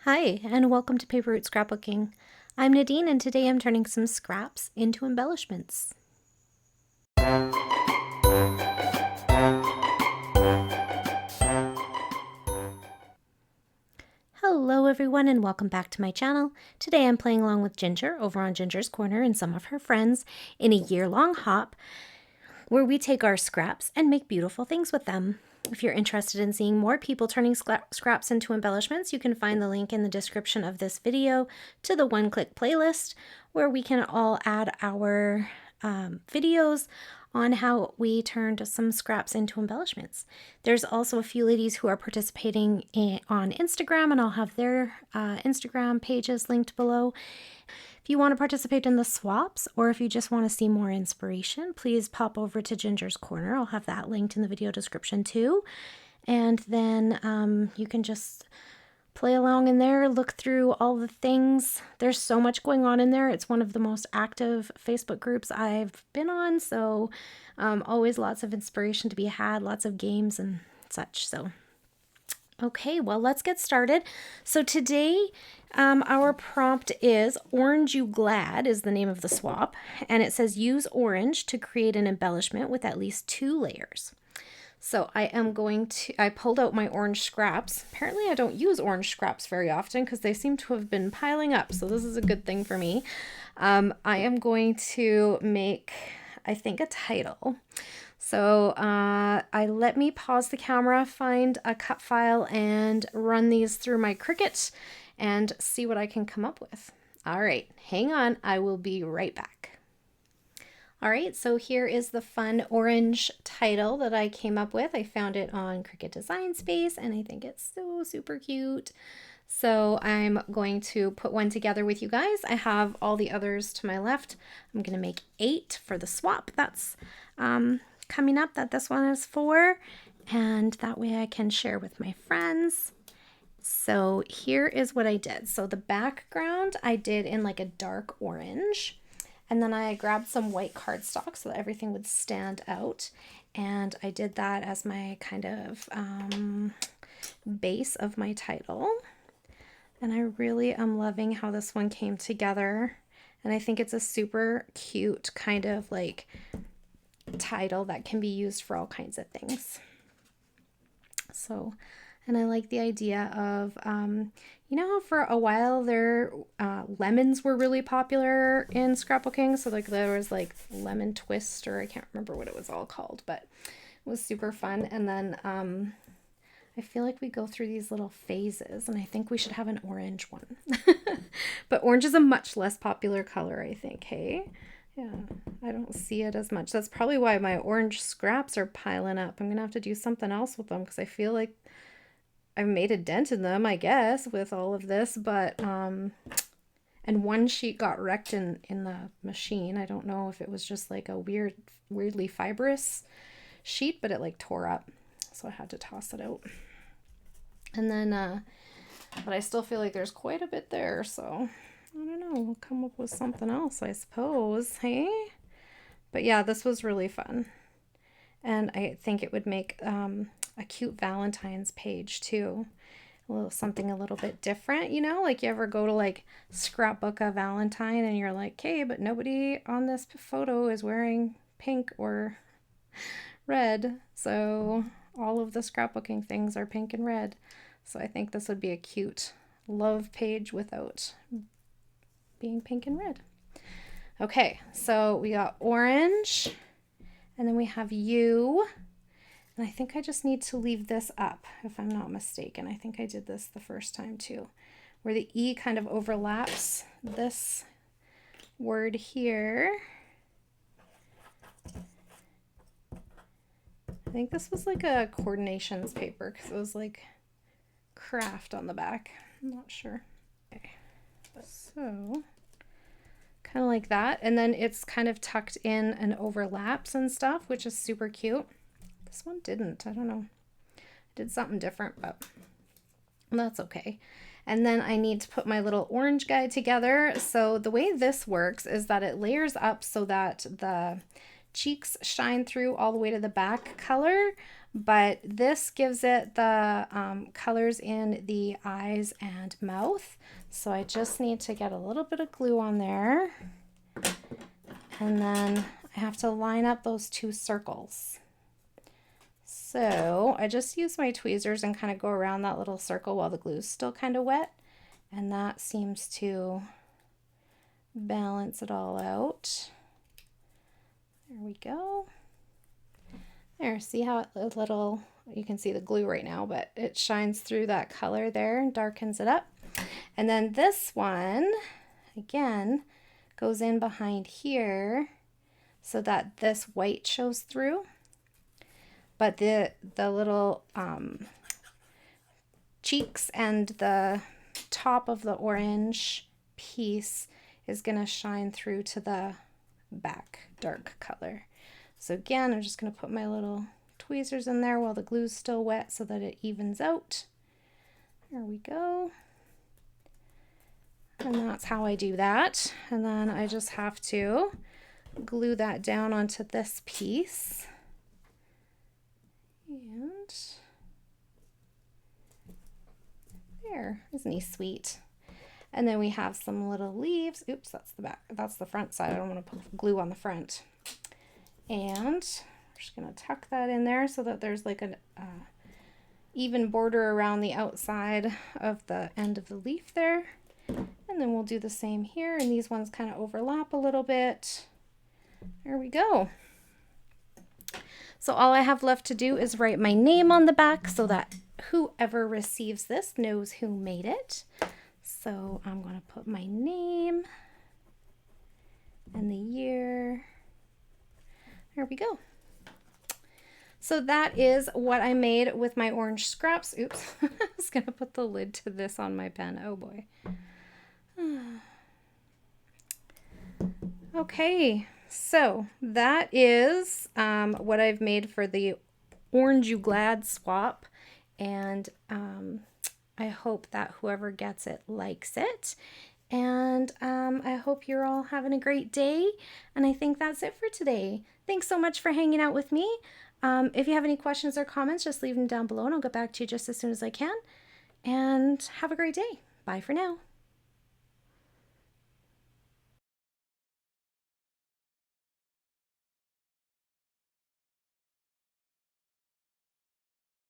Hi, and welcome to Paper Route Scrapbooking. I'm Nadine, and today I'm turning some scraps into embellishments. Hello everyone, and welcome back to my channel. Today I'm playing along with Ginger over on Ginger's Corner and some of her friends in a year-long hop where we take our scraps and make beautiful things with them. If you're interested in seeing more people turning scraps into embellishments, you can find the link in the description of this video to the one-click playlist where we can all add our videos on how we turned some scraps into embellishments. There's also a few ladies who are participating on Instagram, and I'll have their Instagram pages linked below. If you want to participate in the swaps, or if you just want to see more inspiration, please pop over to Ginger's Corner. I'll have that linked in the video description too. And then you can just play along in there, look through all the things. There's so much going on in there. It's one of the most active Facebook groups I've been on, so always lots of inspiration to be had, lots of games and such. So okay, well, let's get started. So today, our prompt is Orange You Glad is the name of the swap, and it says use orange to create an embellishment with at least 2 layers. So I pulled out my orange scraps. Apparently I don't use orange scraps very often because they seem to have been piling up, so this is a good thing for me. I am going to make, I think, a title. So let me pause the camera, find a cut file, and run these through my Cricut and see what I can come up with. All right, hang on. I will be right back. All right, so here is the fun orange title that I came up with. I found it on Cricut Design Space, and I think it's so super cute. So I'm going to put one together with you guys. I have all the others to my left. I'm going to make 8 for the swap. That's coming up, that this one is for, and that way I can share with my friends. So here is what I did. So the background I did in like a dark orange, and then I grabbed some white cardstock so that everything would stand out, and I did that as my kind of base of my title. And I really am loving how this one came together, and I think it's a super cute kind of like title that can be used for all kinds of things. So, and I like the idea of, you know how for a while there, lemons were really popular in scrapbooking. So like there was like lemon twist, or I can't remember what it was all called, but it was super fun. And then I feel like we go through these little phases, and I think we should have an orange one. But orange is a much less popular color, I think, hey? Yeah, I don't see it as much. That's probably why my orange scraps are piling up. I'm going to have to do something else with them because I feel like I've made a dent in them, I guess, with all of this. But, and one sheet got wrecked in the machine. I don't know if it was just like a weirdly fibrous sheet, but it like tore up. So I had to toss it out. And then, but I still feel like there's quite a bit there, so I don't know, we'll come up with something else, I suppose, hey? But yeah, this was really fun. And I think it would make a cute Valentine's page too. Something a little bit different, you know? Like you ever go to like scrapbook a Valentine and you're like, okay, but nobody on this photo is wearing pink or red. So all of the scrapbooking things are pink and red. So I think this would be a cute love page without being pink and red. Okay, so we got orange, and then we have you, and I think I just need to leave this up if I'm not mistaken. I think I did this the first time too, where the E kind of overlaps this word here. I think this was like a coordinations paper because it was like craft on the back. I'm not sure. Okay, so kind of like that, and then it's kind of tucked in and overlaps and stuff, which is super cute. This one didn't. I don't know. I did something different, but that's okay. And then I need to put my little orange guy together. So the way this works is that it layers up so that the cheeks shine through all the way to the back color, but this gives it the colors in the eyes and mouth. So I just need to get a little bit of glue on there, and then I have to line up those two circles. So I just use my tweezers and kind of go around that little circle while the glue's still kind of wet, and that seems to balance it all out. There we go. There, see how a little, you can see the glue right now, but it shines through that color there and darkens it up. And then this one, again, goes in behind here so that this white shows through. But the little cheeks and the top of the orange piece is going to shine through to the back dark color. So again, I'm just going to put my little tweezers in there while the glue's still wet so that it evens out. There we go. And that's how I do that. And then I just have to glue that down onto this piece. And there, isn't he sweet? And then we have some little leaves. Oops, that's the back. That's the front side. I don't want to put glue on the front. And we're just going to tuck that in there so that there's like an even border around the outside of the end of the leaf there. And then we'll do the same here, and these ones kind of overlap a little bit. There we go. So all I have left to do is write my name on the back so that whoever receives this knows who made it. So I'm going to put my name and the year. There we go. So that is what I made with my orange scraps. Oops, I was going to put the lid to this on my pen. Oh boy. Okay, so that is what I've made for the Orange You Glad swap, and I hope that whoever gets it likes it. And I hope you're all having a great day, and I think that's it for today. Thanks so much for hanging out with me. If you have any questions or comments, just leave them down below and I'll get back to you just as soon as I can. And have a great day. Bye for now.